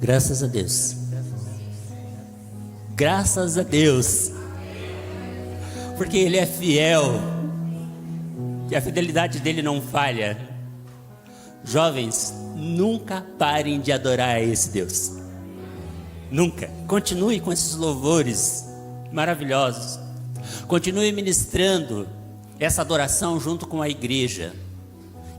Graças a Deus. Graças a Deus. Porque Ele é fiel. E a fidelidade dele não falha. Jovens, nunca parem de adorar a esse Deus. Nunca. Continue com esses louvores maravilhosos. Continue ministrando essa adoração junto com a igreja.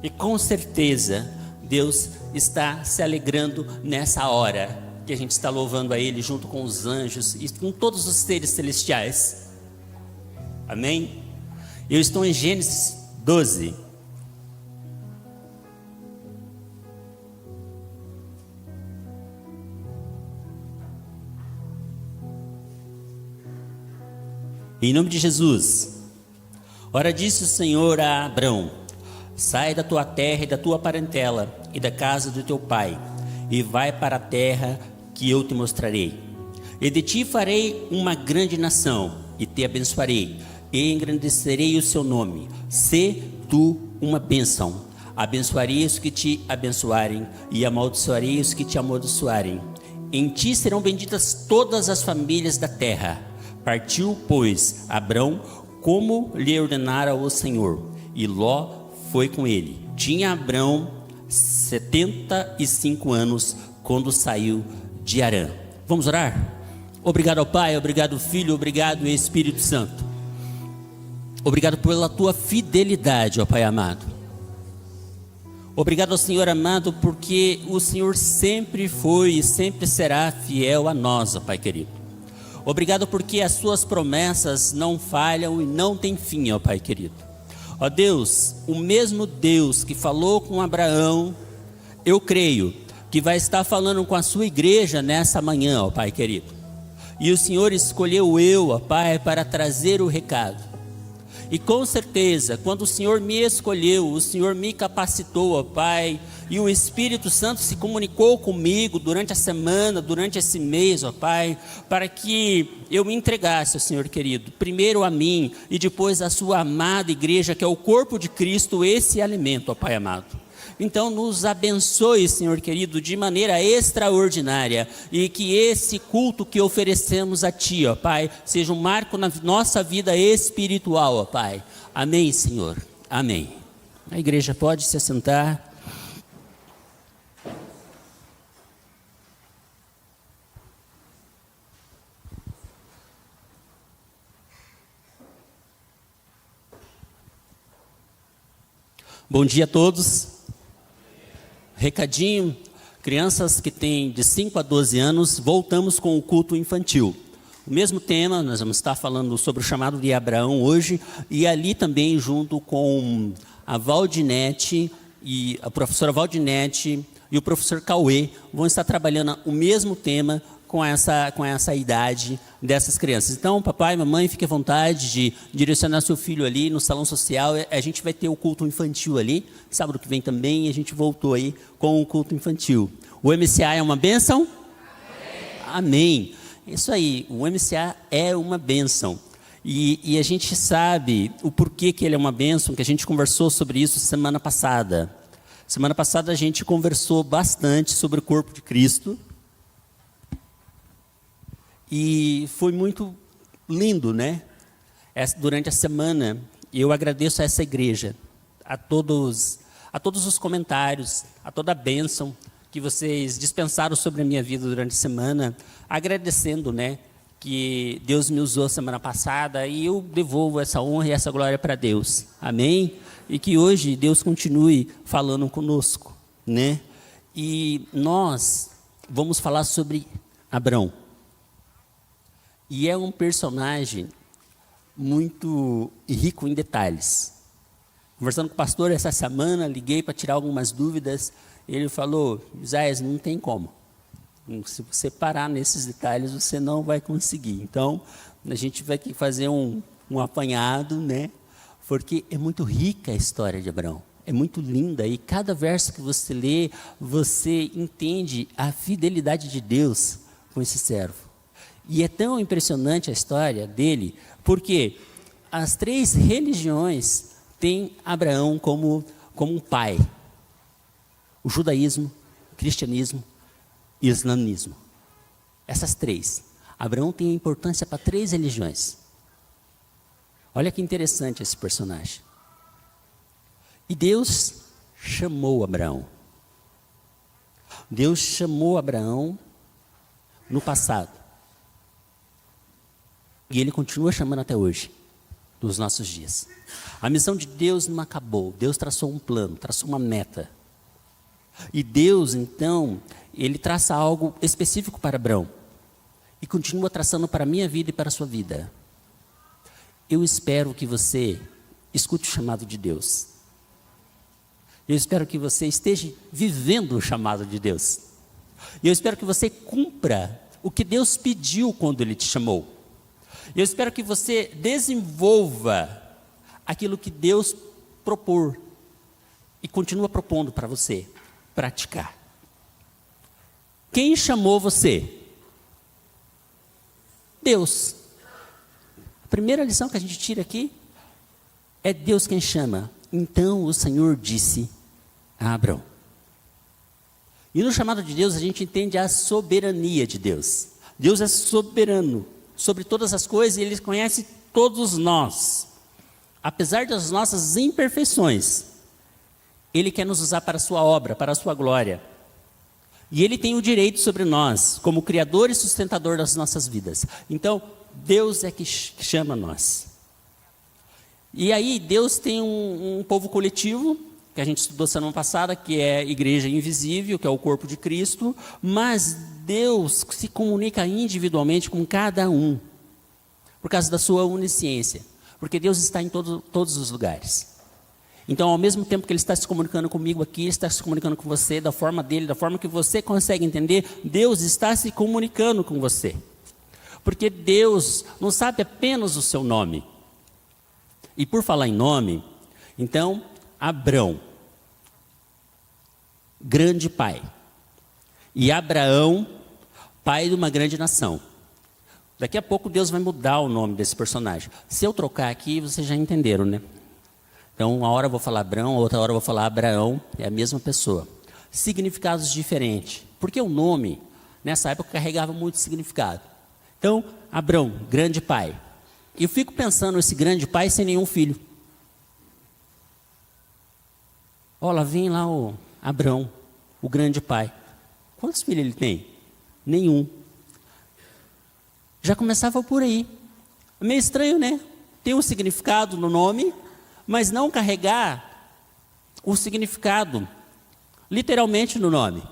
E com certeza Deus está se alegrando nessa hora que a gente está louvando a Ele junto com os anjos e com todos os seres celestiais. Amém? Eu estou em Gênesis 12. Em nome de Jesus. Ora disse o Senhor a Abrão: sai da tua terra e da tua parentela e da casa do teu pai, e vai para a terra que eu te mostrarei. E de ti farei uma grande nação, e te abençoarei, e engrandecerei o seu nome. Sê tu uma bênção. Abençoarei os que te abençoarem, e amaldiçoarei os que te amaldiçoarem. Em ti serão benditas todas as famílias da terra. Partiu, pois, Abrão, como lhe ordenara o Senhor, e Ló foi com ele. Tinha Abrão 75 anos quando saiu de Harã. Vamos orar? Obrigado ao Pai, obrigado Filho, obrigado Espírito Santo. Obrigado pela tua fidelidade, ó Pai amado. Obrigado ao Senhor amado, porque o Senhor sempre foi e sempre será fiel a nós, ó Pai querido. Obrigado porque as suas promessas não falham e não têm fim, ó Pai querido. Ó Deus, o mesmo Deus que falou com Abraão, eu creio que vai estar falando com a sua igreja nessa manhã, ó Pai querido. E o Senhor escolheu eu, ó Pai, para trazer o recado. E com certeza, quando o Senhor me escolheu, o Senhor me capacitou, ó Pai, e o Espírito Santo se comunicou comigo durante a semana, durante esse mês, ó Pai, para que eu me entregasse, ó Senhor querido, primeiro a mim e depois à sua amada igreja, que é o corpo de Cristo, esse alimento, ó Pai amado. Então nos abençoe, Senhor querido, de maneira extraordinária, e que esse culto que oferecemos a Ti, ó Pai, seja um marco na nossa vida espiritual, ó Pai. Amém, Senhor. Amém. A igreja pode se assentar. Bom dia a todos. Recadinho, crianças que têm de 5 a 12 anos, voltamos com o culto infantil. O mesmo tema, nós vamos estar falando sobre o chamado de Abraão hoje, e ali também junto com a Valdinete, e a professora Valdinete e o professor Cauê, vão estar trabalhando o mesmo tema com essa idade dessas crianças. Então, papai, mamãe, fique à vontade de direcionar seu filho ali no salão social. A gente vai ter o culto infantil ali, sábado que vem também, a gente voltou aí com o culto infantil. O MCA é uma bênção? Amém. Isso aí, o MCA é uma bênção. E a gente sabe o porquê que ele é uma bênção, que a gente conversou sobre isso semana passada. Semana passada a gente conversou bastante sobre o corpo de Cristo. E foi muito lindo, né? Durante a semana, eu agradeço a essa igreja, a todos os comentários, a toda a bênção que vocês dispensaram sobre a minha vida durante a semana, agradecendo, né, que Deus me usou semana passada, e eu devolvo essa honra e essa glória para Deus. Amém? E que hoje Deus continue falando conosco, né? E nós vamos falar sobre Abrão. E é um personagem muito rico em detalhes. Conversando com o pastor essa semana, liguei para tirar algumas dúvidas. Ele falou: Isaías, não tem como. Se você parar nesses detalhes, você não vai conseguir. Então, a gente vai ter que fazer um apanhado, né? Porque é muito rica a história de Abrão. É muito linda. E cada verso que você lê, você entende a fidelidade de Deus com esse servo. E é tão impressionante a história dele, porque as 3 religiões têm Abraão como um pai. O judaísmo, o cristianismo islamismo. Essas três. Abraão tem importância para 3 religiões. Olha que interessante esse personagem. E Deus chamou Abraão. Deus chamou Abraão no passado. E Ele continua chamando até hoje, nos nossos dias. A missão de Deus não acabou. Deus traçou um plano, traçou uma meta. E Deus, então, Ele traça algo específico para Abraão. E continua traçando para a minha vida e para a sua vida. Eu espero que você escute o chamado de Deus. Eu espero que você esteja vivendo o chamado de Deus. Eu espero que você cumpra o que Deus pediu quando Ele te chamou. Eu espero que você desenvolva aquilo que Deus propor e continua propondo para você praticar. Quem chamou você? Deus. A primeira lição que a gente tira aqui é Deus quem chama. Então o Senhor disse a Abraão. E no chamado de Deus a gente entende a soberania de Deus. Deus é soberano sobre todas as coisas e Ele conhece todos nós. Apesar das nossas imperfeições, Ele quer nos usar para a sua obra, para a sua glória. E Ele tem o direito sobre nós, como Criador e sustentador das nossas vidas. Então, Deus é que chama nós. E aí, Deus tem um povo coletivo, que a gente estudou semana passada, que é a igreja invisível, que é o corpo de Cristo. Mas Deus se comunica individualmente com cada um, por causa da sua onisciência. Porque Deus está em todos os lugares. Então, ao mesmo tempo que Ele está se comunicando comigo aqui, Ele está se comunicando com você, da forma dEle, da forma que você consegue entender, Deus está se comunicando com você. Porque Deus não sabe apenas o seu nome. E por falar em nome, então, Abrão, grande pai. E Abraão, pai de uma grande nação. Daqui a pouco Deus vai mudar o nome desse personagem. Se eu trocar aqui, vocês já entenderam, né? Então, uma hora eu vou falar Abrão, outra hora eu vou falar Abraão, é a mesma pessoa. Significados diferentes, porque o nome, nessa época, carregava muito significado. Então, Abrão, grande pai. E eu fico pensando, esse grande pai sem nenhum filho. Olha, vem lá o Abrão, o grande pai. Quantos filhos ele tem? Nenhum. Já começava por aí. É meio estranho, né? Tem um significado no nome, mas não carregar o significado literalmente no nome.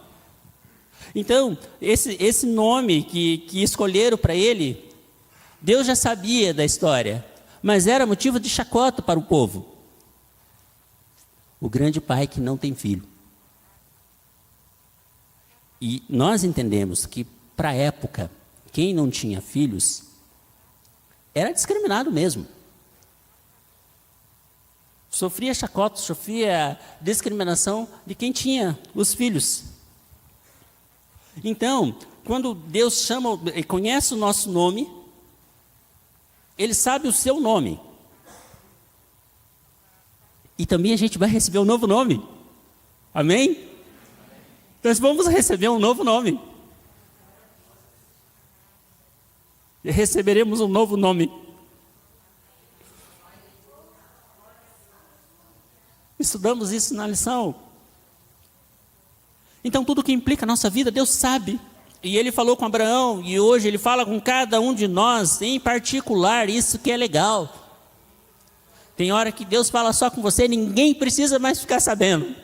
Então, esse nome que escolheram para ele, Deus já sabia da história, mas era motivo de chacota para o povo. O grande pai que não tem filho. E nós entendemos que, para a época, quem não tinha filhos era discriminado mesmo. Sofria chacota, sofria discriminação de quem tinha os filhos. Então, quando Deus chama, Ele conhece o nosso nome, Ele sabe o seu nome. E também a gente vai receber um novo nome. Amém? Nós vamos receber um novo nome. E receberemos um novo nome. Estudamos isso na lição. Então, tudo que implica a nossa vida, Deus sabe. E Ele falou com Abraão, e hoje Ele fala com cada um de nós, em particular, isso que é legal. Tem hora que Deus fala só com você, ninguém precisa mais ficar sabendo.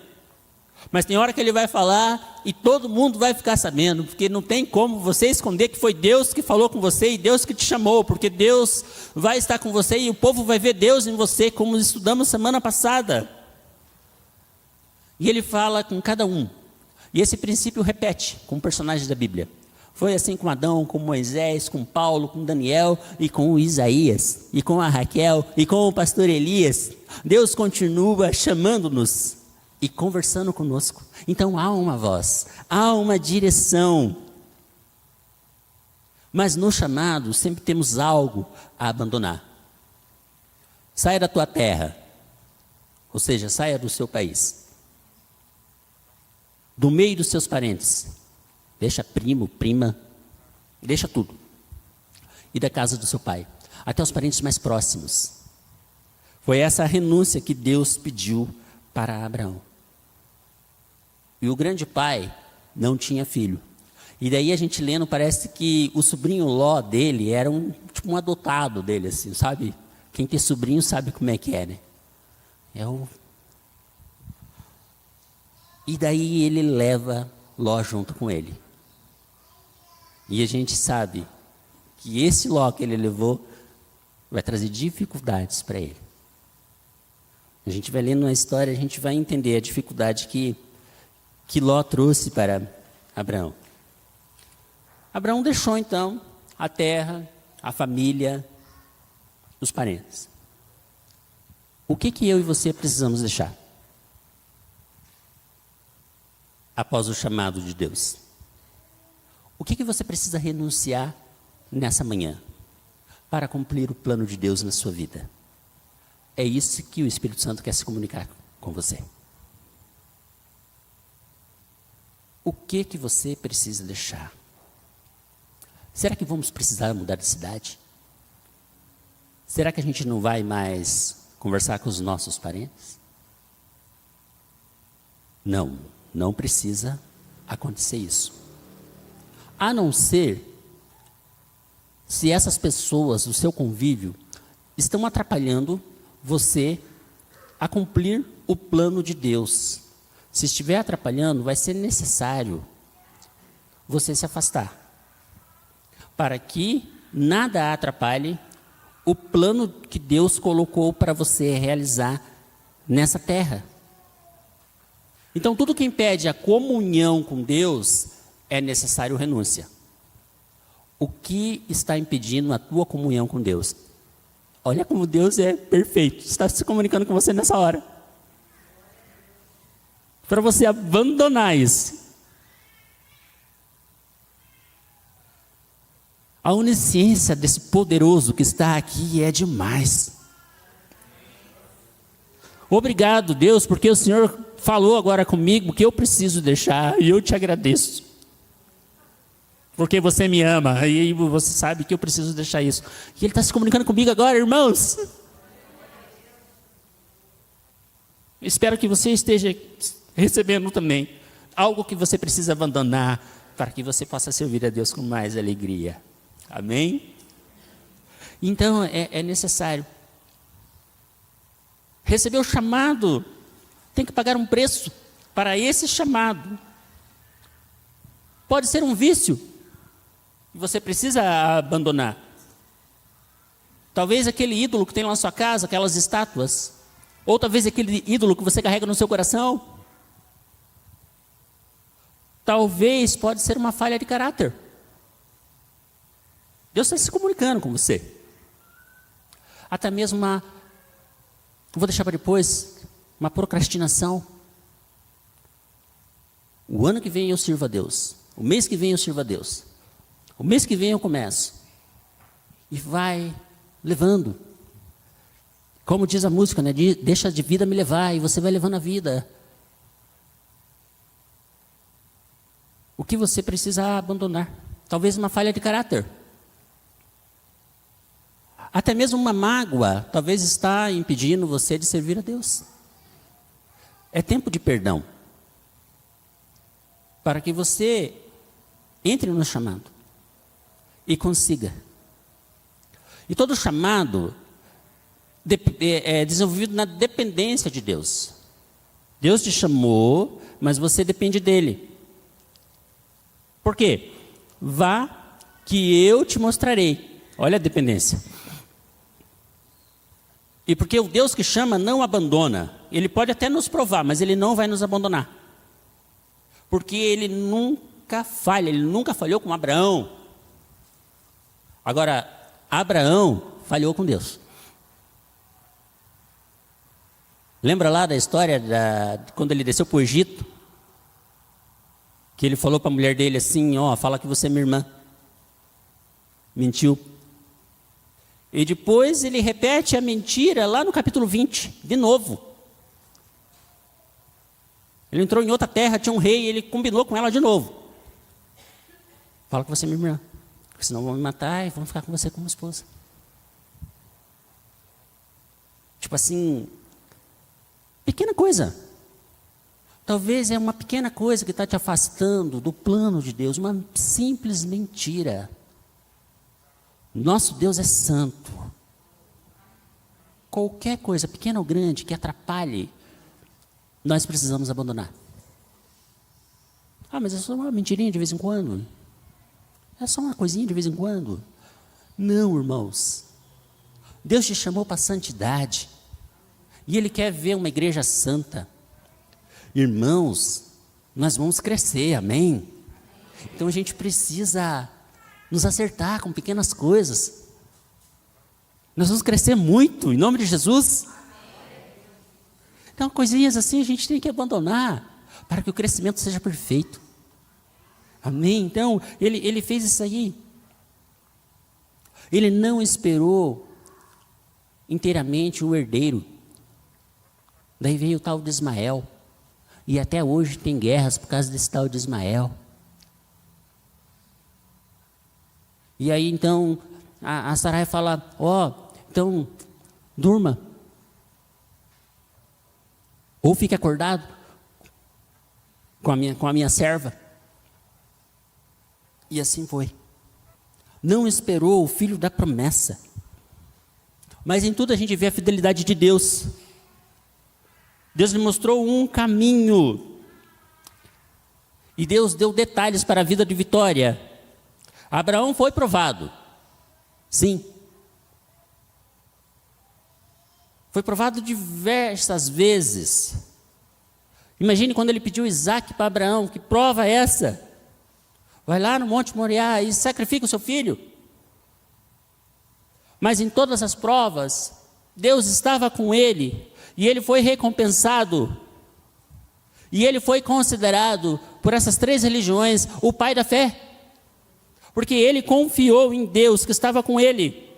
Mas tem hora que Ele vai falar e todo mundo vai ficar sabendo, porque não tem como você esconder que foi Deus que falou com você e Deus que te chamou, porque Deus vai estar com você e o povo vai ver Deus em você, como estudamos semana passada. E Ele fala com cada um. E esse princípio repete com personagens da Bíblia. Foi assim com Adão, com Moisés, com Paulo, com Daniel e com Isaías, e com a Raquel, e com o pastor Elias. Deus continua chamando-nos e conversando conosco. Então há uma voz, há uma direção. Mas no chamado sempre temos algo a abandonar. Saia da tua terra, ou seja, saia do seu país, do meio dos seus parentes, deixa primo, prima, deixa tudo. E da casa do seu pai, até os parentes mais próximos. Foi essa a renúncia que Deus pediu para Abraão. E o grande pai não tinha filho. E daí a gente lendo, parece que o sobrinho Ló dele era tipo um adotado dele, assim, sabe? Quem tem sobrinho sabe como é que é, né? E daí ele leva Ló junto com ele. E a gente sabe que esse Ló que ele levou vai trazer dificuldades para ele. A gente vai lendo a história, a gente vai entender a dificuldade que Ló trouxe para Abraão. Abraão deixou então a terra, a família, os parentes. O que eu e você precisamos deixar? Após o chamado de Deus. O que você precisa renunciar nessa manhã para cumprir o plano de Deus na sua vida? É isso que o Espírito Santo quer se comunicar com você. O que você precisa deixar? Será que vamos precisar mudar de cidade? Será que a gente não vai mais conversar com os nossos parentes? Não precisa acontecer isso. A não ser se essas pessoas, o seu convívio, estão atrapalhando você a cumprir o plano de Deus. Se estiver atrapalhando, vai ser necessário você se afastar, para que nada atrapalhe o plano que Deus colocou para você realizar nessa terra. Então, tudo que impede a comunhão com Deus é necessário renúncia. O que está impedindo a tua comunhão com Deus? Olha como Deus é perfeito, está se comunicando com você nessa hora. Para você abandonar isso. A onisciência desse poderoso que está aqui é demais. Obrigado, Deus, porque o Senhor falou agora comigo que eu preciso deixar, e eu te agradeço. Porque você me ama, e você sabe que eu preciso deixar isso. E Ele está se comunicando comigo agora, irmãos. Espero que você esteja recebendo também algo que você precisa abandonar, para que você possa servir a Deus com mais alegria. Amém? Então é necessário. Receber o chamado, tem que pagar um preço para esse chamado. Pode ser um vício que você precisa abandonar. Talvez aquele ídolo que tem lá na sua casa, aquelas estátuas, ou talvez aquele ídolo que você carrega no seu coração. Talvez pode ser uma falha de caráter. Deus está se comunicando com você. Até mesmo vou deixar para depois, uma procrastinação. O ano que vem eu sirvo a Deus. O mês que vem eu sirvo a Deus. O mês que vem eu começo. E vai levando. Como diz a música, né? Deixa de vida me levar, e você vai levando a vida. O que você precisa abandonar? Talvez uma falha de caráter. Até mesmo uma mágoa, talvez está impedindo você de servir a Deus. É tempo de perdão. Para que você entre no chamado e consiga. E todo chamado é desenvolvido na dependência de Deus. Deus te chamou, mas você depende dele. Por quê? Vá que eu te mostrarei. Olha a dependência. E porque o Deus que chama não abandona. Ele pode até nos provar, mas Ele não vai nos abandonar. Porque Ele nunca falha, Ele nunca falhou com Abraão. Agora, Abraão falhou com Deus. Lembra lá da história quando ele desceu para o Egito? Que ele falou para a mulher dele assim, fala que você é minha irmã. Mentiu. E depois ele repete a mentira lá no capítulo 20, de novo. Ele entrou em outra terra, tinha um rei, ele combinou com ela de novo. Fala que você é minha irmã, porque senão vão me matar e vão ficar com você como esposa. Tipo assim, pequena coisa. Talvez é uma pequena coisa que está te afastando do plano de Deus, uma simples mentira. Nosso Deus é santo. Qualquer coisa, pequena ou grande, que atrapalhe, nós precisamos abandonar. Ah, mas é só uma mentirinha de vez em quando. É só uma coisinha de vez em quando. Não, irmãos. Deus te chamou para a santidade. E Ele quer ver uma igreja santa. Irmãos, nós vamos crescer, amém? Então a gente precisa nos acertar com pequenas coisas. Nós vamos crescer muito, em nome de Jesus. Então coisinhas assim a gente tem que abandonar, para que o crescimento seja perfeito. Amém? Então, ele fez isso aí. Ele não esperou inteiramente o herdeiro. Daí veio o tal de Ismael. E até hoje tem guerras por causa desse tal de Ismael. E aí então, a Sarai fala, então, durma. Ou fique acordado com a minha serva. E assim foi. Não esperou o filho da promessa. Mas em tudo a gente vê a fidelidade de Deus. Deus lhe mostrou um caminho. E Deus deu detalhes para a vida de Vitória. Abraão foi provado. Sim. Foi provado diversas vezes. Imagine quando ele pediu Isaac para Abraão. Que prova é essa? Vai lá no Monte Moriá e sacrifica o seu filho. Mas em todas as provas, Deus estava com ele. E ele foi recompensado. E ele foi considerado, por essas 3 religiões, o pai da fé. Porque ele confiou em Deus que estava com ele.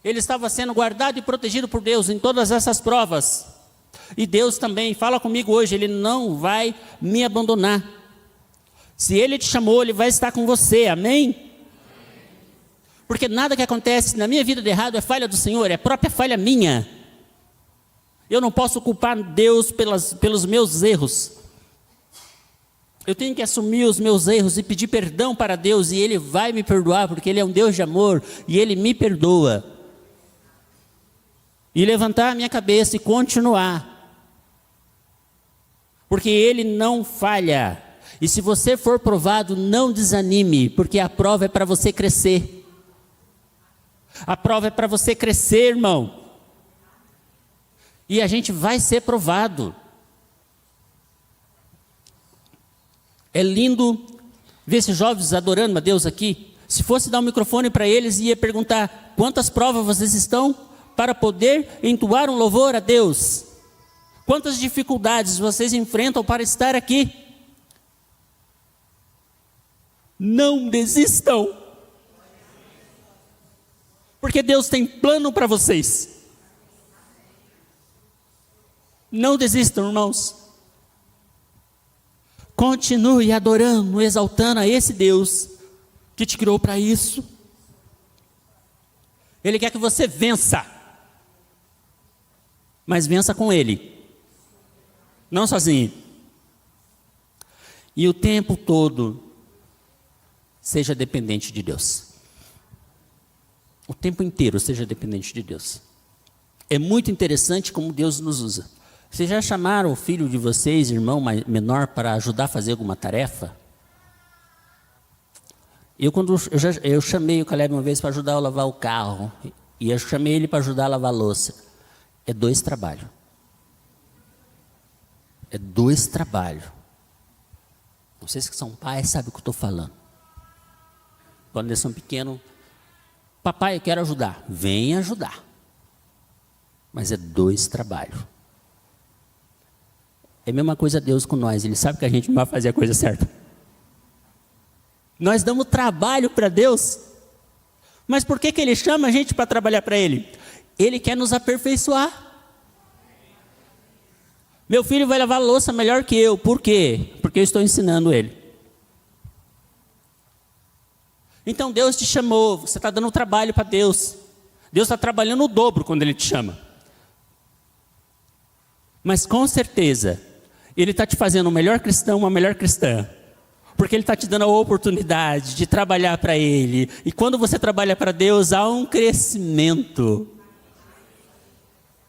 Ele estava sendo guardado e protegido por Deus em todas essas provas. E Deus também, fala comigo hoje, Ele não vai me abandonar. Se Ele te chamou, Ele vai estar com você, amém? Porque nada que acontece na minha vida de errado é falha do Senhor, é própria falha minha. Eu não posso culpar Deus pelos meus erros. Eu tenho que assumir os meus erros e pedir perdão para Deus, e Ele vai me perdoar, porque Ele é um Deus de amor, e Ele me perdoa. E levantar a minha cabeça e continuar. Porque Ele não falha. E se você for provado, não desanime, porque a prova é para você crescer. A prova é para você crescer, irmão. E a gente vai ser provado. É lindo ver esses jovens adorando a Deus aqui. Se fosse dar um microfone para eles, ia perguntar: quantas provas vocês estão para poder entoar um louvor a Deus? Quantas dificuldades vocês enfrentam para estar aqui? Não desistam. Porque Deus tem plano para vocês. Não desistam, irmãos. Continue adorando, exaltando a esse Deus que te criou para isso. Ele quer que você vença. Mas vença com Ele. Não sozinho. E o tempo todo seja dependente de Deus. O tempo inteiro seja dependente de Deus. É muito interessante como Deus nos usa. Vocês já chamaram o filho de vocês, irmão menor, para ajudar a fazer alguma tarefa? Eu chamei o Caleb uma vez para ajudar a lavar o carro. E eu chamei ele para ajudar a lavar a louça. É 2 trabalhos. É 2 trabalhos. Vocês que são pais sabem o que eu estou falando. Quando eles são pequenos, papai, eu quero ajudar. Vem ajudar. Mas é 2 trabalhos. É a mesma coisa Deus com nós. Ele sabe que a gente não vai fazer a coisa certa. Nós damos trabalho para Deus. Mas por que Ele chama a gente para trabalhar para Ele? Ele quer nos aperfeiçoar. Meu filho vai lavar a louça melhor que eu. Por quê? Porque eu estou ensinando ele. Então Deus te chamou, você está dando trabalho para Deus. Deus está trabalhando o dobro quando Ele te chama. Mas com certeza, Ele está te fazendo um melhor cristão, uma melhor cristã. Porque Ele está te dando a oportunidade de trabalhar para Ele. E quando você trabalha para Deus, há um crescimento.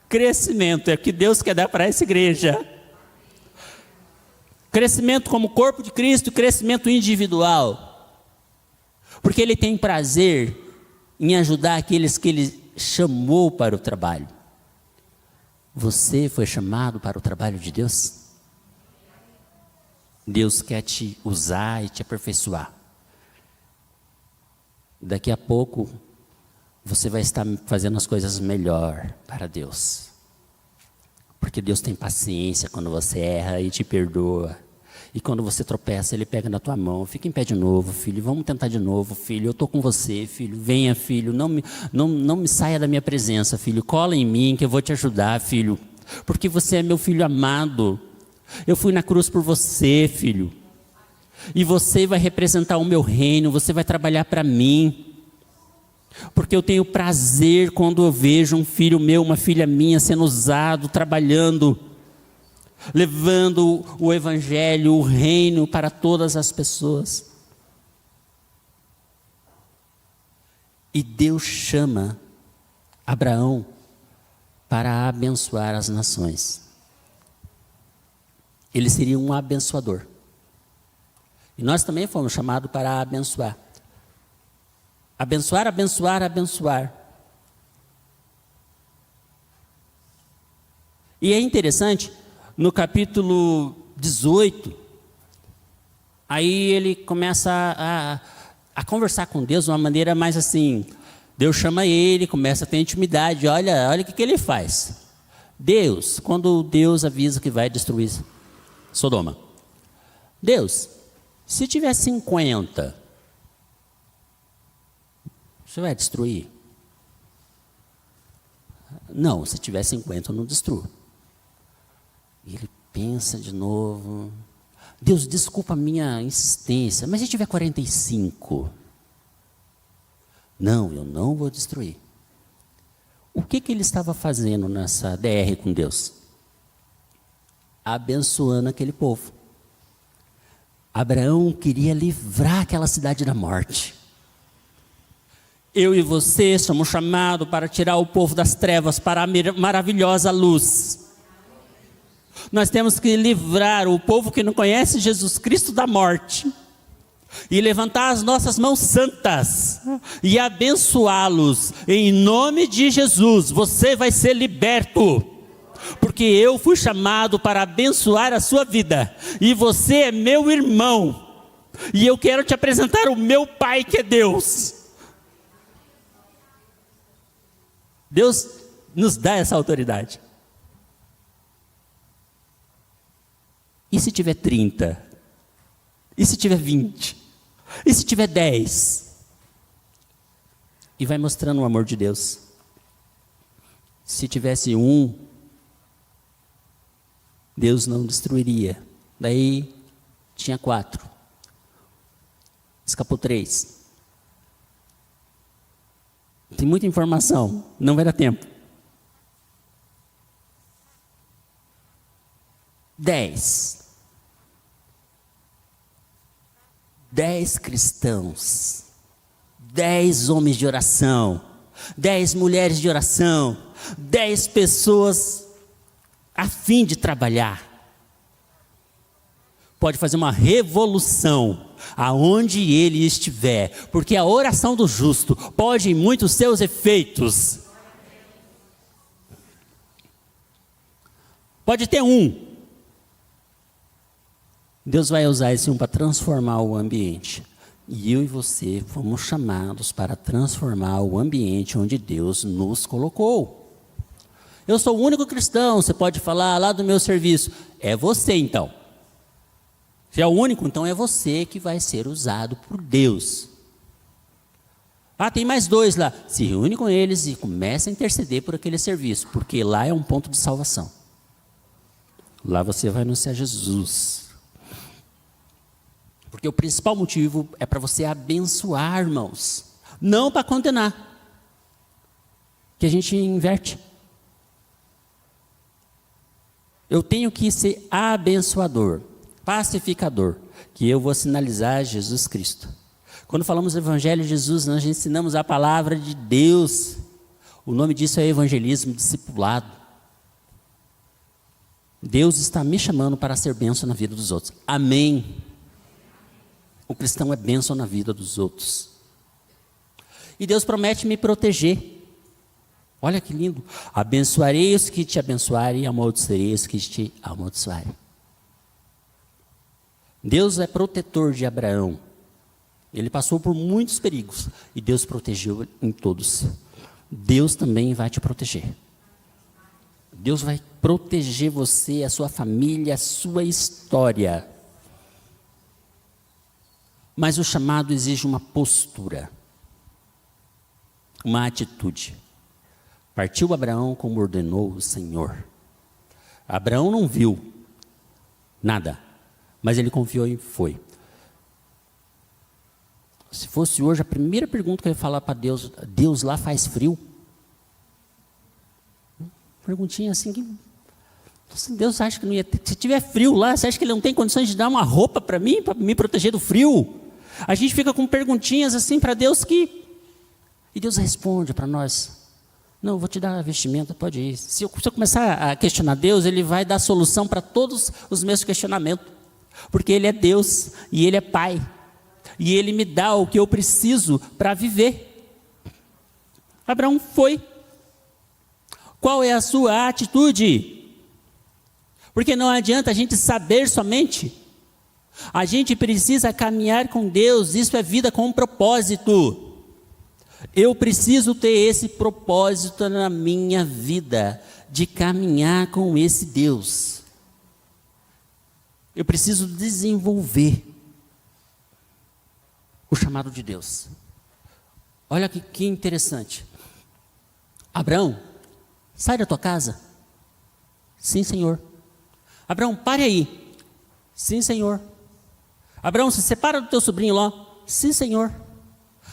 Crescimento é o que Deus quer dar para essa igreja. Crescimento como corpo de Cristo, crescimento individual. Porque Ele tem prazer em ajudar aqueles que Ele chamou para o trabalho. Você foi chamado para o trabalho de Deus? Deus quer te usar e te aperfeiçoar. Daqui a pouco, você vai estar fazendo as coisas melhor para Deus. Porque Deus tem paciência quando você erra e te perdoa. E quando você tropeça, Ele pega na tua mão. Fica em pé de novo, filho. Vamos tentar de novo, filho. Eu estou com você, filho. Venha, filho. Não me saia da minha presença, filho. Cola em mim que eu vou te ajudar, filho. Porque você é meu filho amado. Eu fui na cruz por você, filho. E você vai representar o meu reino. Você vai trabalhar para mim. Porque eu tenho prazer quando eu vejo um filho meu, uma filha minha sendo usado, trabalhando, levando o evangelho, o reino para todas as pessoas. E Deus chama Abraão para abençoar as nações. Ele seria um abençoador. E nós também fomos chamados para abençoar. Abençoar, abençoar, abençoar. E é interessante, no capítulo 18, aí ele começa a conversar com Deus de uma maneira mais assim. Deus chama ele, começa a ter intimidade. Olha o que ele faz. Deus, quando Deus avisa que vai destruir Sodoma. Deus, se tiver 50, você vai destruir? Não, se tiver 50 eu não destruo. E ele pensa de novo. Deus, desculpa a minha insistência, mas se tiver 45? Não, eu não vou destruir. O que ele estava fazendo nessa DR com Deus? Abençoando aquele povo. Abraão queria livrar aquela cidade da morte. Eu e você somos chamados para tirar o povo das trevas para a maravilhosa luz. Nós temos que livrar o povo que não conhece Jesus Cristo da morte. E levantar as nossas mãos santas e abençoá-los em nome de Jesus. Você vai ser liberto. Porque eu fui chamado para abençoar a sua vida. E você é meu irmão. E eu quero te apresentar o meu Pai que é Deus. Deus nos dá essa autoridade. E se tiver 30? E se tiver 20? E se tiver 10? E vai mostrando o amor de Deus. Se tivesse 1, Deus não destruiria. Daí tinha 4. Escapou 3. Tem muita informação, não vai dar tempo. 10 cristãos, 10 homens de oração, 10 mulheres de oração, 10 pessoas a fim de trabalhar. Pode fazer uma revolução aonde ele estiver, porque a oração do justo pode em muitos seus efeitos. Pode ter 1. Deus vai usar esse 1 para transformar o ambiente. E eu e você fomos chamados para transformar o ambiente onde Deus nos colocou. Eu sou o único cristão, você pode falar lá do meu serviço. É você então. Se é o único, então é você que vai ser usado por Deus. Ah, tem mais 2 lá. Se reúne com eles e começa a interceder por aquele serviço, porque lá é um ponto de salvação. Lá você vai anunciar Jesus. Porque o principal motivo é para você abençoar, irmãos, não para condenar. Que a gente inverte. Eu tenho que ser abençoador, pacificador, que eu vou sinalizar Jesus Cristo. Quando falamos do Evangelho de Jesus, nós ensinamos a palavra de Deus. O nome disso é evangelismo, discipulado. Deus está me chamando para ser bênção na vida dos outros. Amém. O cristão é bênção na vida dos outros. E Deus promete me proteger. Olha que lindo. Abençoarei os que te abençoarem e amaldiçoarei os que te amaldiçoarem. Deus é protetor de Abraão. Ele passou por muitos perigos e Deus protegeu em todos. Deus também vai te proteger. Deus vai proteger você, a sua família, a sua história. Mas o chamado exige uma postura, uma atitude. Partiu Abraão como ordenou o Senhor. Abraão não viu nada, mas ele confiou e foi. Se fosse hoje, a primeira pergunta que eu ia falar para Deus: Deus, lá faz frio? Perguntinha assim, que Deus acha que não ia ter, se tiver frio lá, você acha que Ele não tem condições de dar uma roupa para mim, para me proteger do frio? A gente fica com perguntinhas assim para Deus e Deus responde para nós: não, eu vou te dar vestimenta, pode ir. Se eu começar a questionar Deus, Ele vai dar solução para todos os meus questionamentos, porque Ele é Deus e Ele é Pai, e Ele me dá o que eu preciso para viver. Abraão foi. Qual é a sua atitude? Porque não adianta a gente saber somente. A gente precisa caminhar com Deus. Isso é vida com um propósito. Eu preciso ter esse propósito na minha vida, de caminhar com esse Deus. Eu preciso desenvolver o chamado de Deus. Olha que interessante. Abraão, sai da tua casa. Sim, Senhor. Abraão, pare aí. Sim, Senhor. Abraão, se separa do teu sobrinho lá. Sim, Senhor.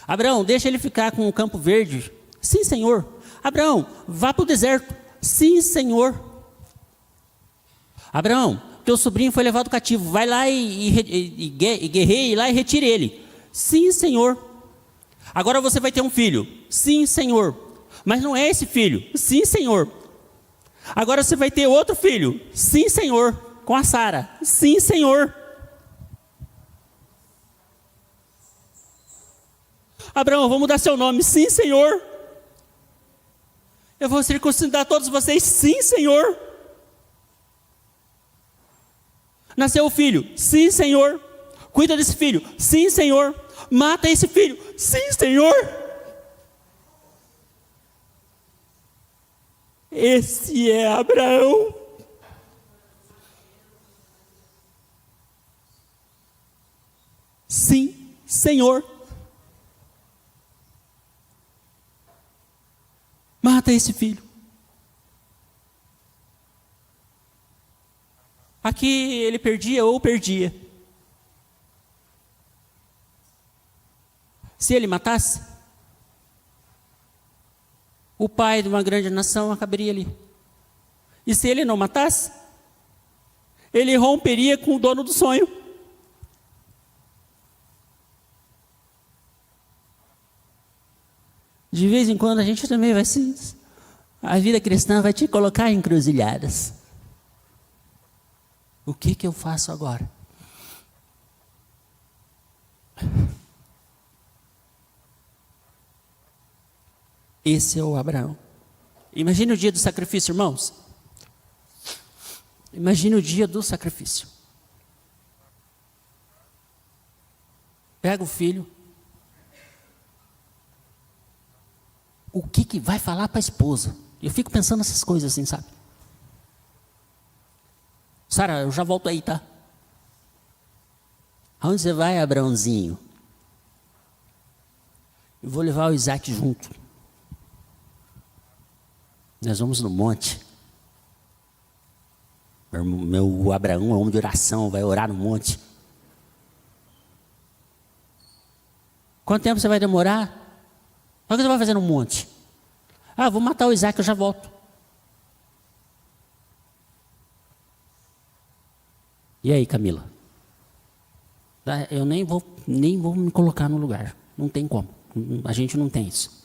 Abraão, deixa ele ficar com o campo verde. Sim, Senhor. Abraão, vá para o deserto. Sim, Senhor. Abraão, teu sobrinho foi levado cativo. Vai lá e guerreie lá e retire ele. Sim, Senhor. Agora você vai ter um filho. Sim, Senhor. Mas não é esse filho. Sim, Senhor. Agora você vai ter outro filho. Sim, Senhor. Com a Sara. Sim, Senhor. Abraão, vou mudar seu nome. Sim, Senhor. Eu vou circuncidar todos vocês. Sim, Senhor. Nasceu o filho. Sim, Senhor. Cuida desse filho. Sim, Senhor. Mata esse filho. Sim, Senhor. Esse é Abraão. Sim, Senhor. Mata esse filho. Aqui ele perdia ou perdia. Se ele matasse, o pai de uma grande nação acabaria ali. E se ele não matasse, ele romperia com o dono do sonho. De vez em quando a gente também vai se... A vida cristã vai te colocar em encruzilhadas. O que eu faço agora? Esse é o Abraão. Imagine o dia do sacrifício, irmãos. Imagine o dia do sacrifício. Pega o filho. O que vai falar para a esposa? Eu fico pensando nessas coisas assim, sabe? Sara, eu já volto aí, tá? Aonde você vai, Abraãozinho? Eu vou levar o Isaac junto. Nós vamos no monte. Meu Abraão é homem de oração, vai orar no monte. Quanto tempo você vai demorar? O que você vai fazer no monte? Vou matar o Isaac, eu já volto. E aí, Camila? Eu nem vou me colocar no lugar. Não tem como. A gente não tem isso.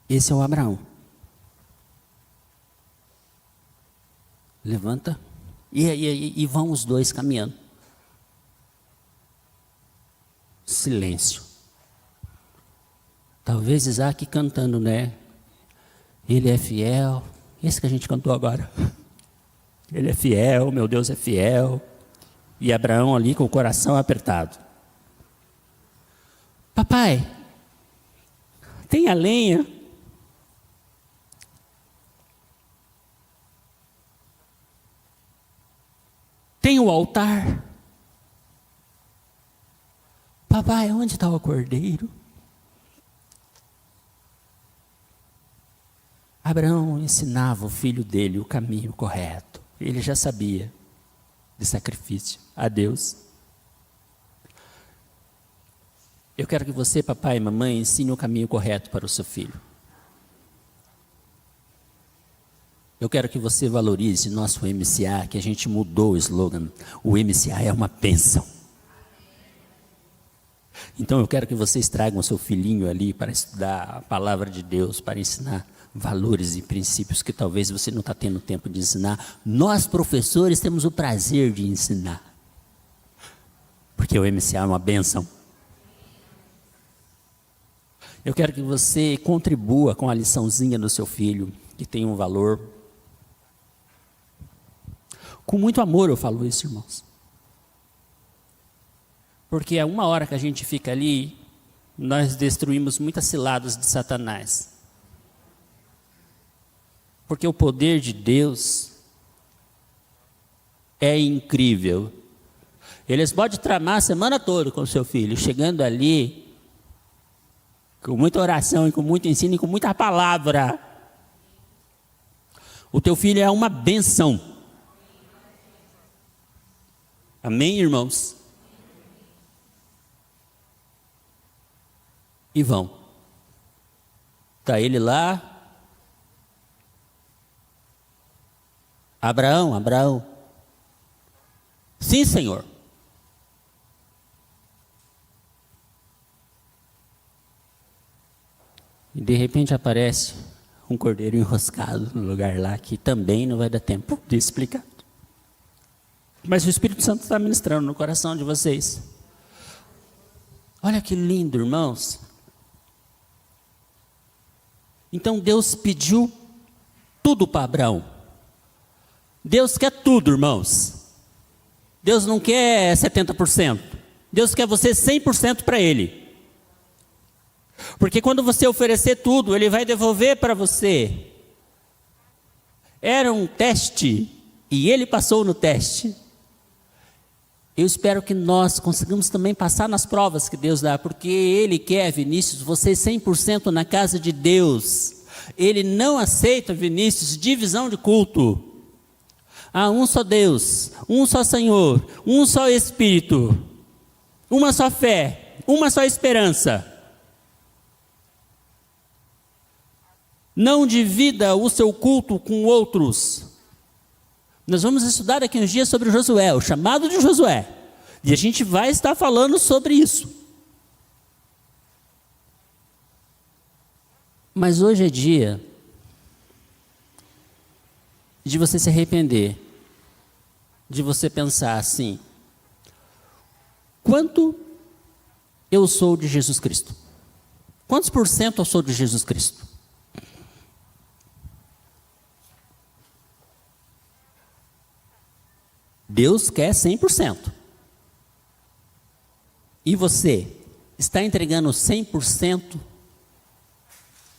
Esse é o Abraão. Levanta e vão os dois caminhando. Silêncio. Talvez Isaac cantando, né? Ele é fiel. Esse que a gente cantou agora. Ele é fiel, meu Deus é fiel. E Abraão ali com o coração apertado. Papai, tem a lenha? Tem o altar? Papai, onde está o cordeiro? Abraão ensinava o filho dele o caminho correto. Ele já sabia de sacrifício a Deus. Eu quero que você, papai e mamãe, ensine o caminho correto para o seu filho. Eu quero que você valorize nosso MCA, que a gente mudou o slogan. O MCA é uma bênção. Então eu quero que vocês tragam o seu filhinho ali para estudar a palavra de Deus, para ensinar valores e princípios que talvez você não está tendo tempo de ensinar. Nós, professores, temos o prazer de ensinar. Porque o MCA é uma bênção. Eu quero que você contribua com a liçãozinha do seu filho, que tem um valor. Com muito amor eu falo isso, irmãos. Porque a uma hora que a gente fica ali, nós destruímos muitas ciladas de Satanás. Porque o poder de Deus é incrível. Eles podem tramar a semana toda com o seu filho, chegando ali, com muita oração, e com muito ensino, e com muita palavra. O teu filho é uma bênção. Amém, irmãos? E vão. Está ele lá. Abraão. Sim, Senhor. E de repente aparece um cordeiro enroscado no lugar lá, que também não vai dar tempo de explicar. Mas o Espírito Santo está ministrando no coração de vocês. Olha que lindo, irmãos. Então Deus pediu tudo para Abraão. Deus quer tudo, irmãos. Deus não quer 70%. Deus quer você 100% para Ele. Porque quando você oferecer tudo, Ele vai devolver para você. Era um teste e Ele passou no teste. Eu espero que nós consigamos também passar nas provas que Deus dá, porque Ele quer, Vinícius, você 100% na casa de Deus. Ele não aceita, Vinícius, divisão de culto. Há um só Deus, um só Senhor, um só Espírito, uma só fé, uma só esperança. Não divida o seu culto com outros. Nós vamos estudar daqui uns dias sobre Josué, o chamado de Josué. E a gente vai estar falando sobre isso. Mas hoje é dia de você se arrepender, de você pensar assim: quanto eu sou de Jesus Cristo? Quantos por cento eu sou de Jesus Cristo? Deus quer 100%. E você está entregando 100%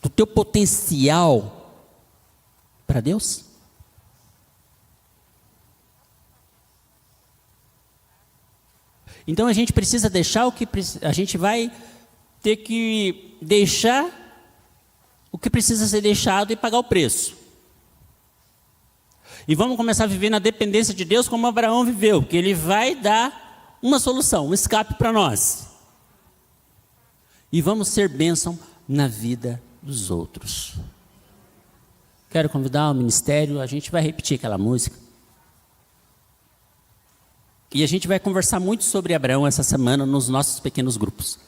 do teu potencial para Deus? Então a gente precisa deixar o que a gente vai ter que deixar o que precisa ser deixado e pagar o preço. E vamos começar a viver na dependência de Deus como Abraão viveu, porque Ele vai dar uma solução, um escape para nós. E vamos ser bênção na vida dos outros. Quero convidar o ministério, a gente vai repetir aquela música. E a gente vai conversar muito sobre Abraão essa semana nos nossos pequenos grupos.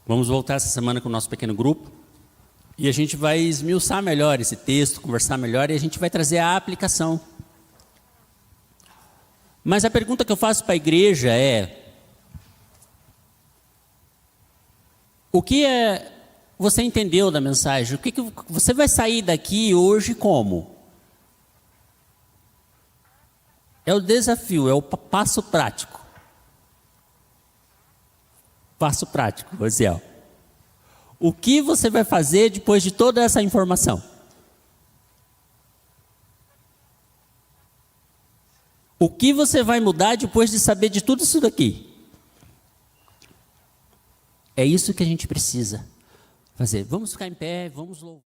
Vamos voltar essa semana com o nosso pequeno grupo. E a gente vai esmiuçar melhor esse texto, conversar melhor e a gente vai trazer a aplicação. Mas a pergunta que eu faço para a igreja é: o que você entendeu da mensagem? O que você vai sair daqui hoje como? É o desafio, é o passo prático. Passo prático, Rosiel. O que você vai fazer depois de toda essa informação? O que você vai mudar depois de saber de tudo isso daqui? É isso que a gente precisa fazer. Vamos ficar em pé, vamos louvar.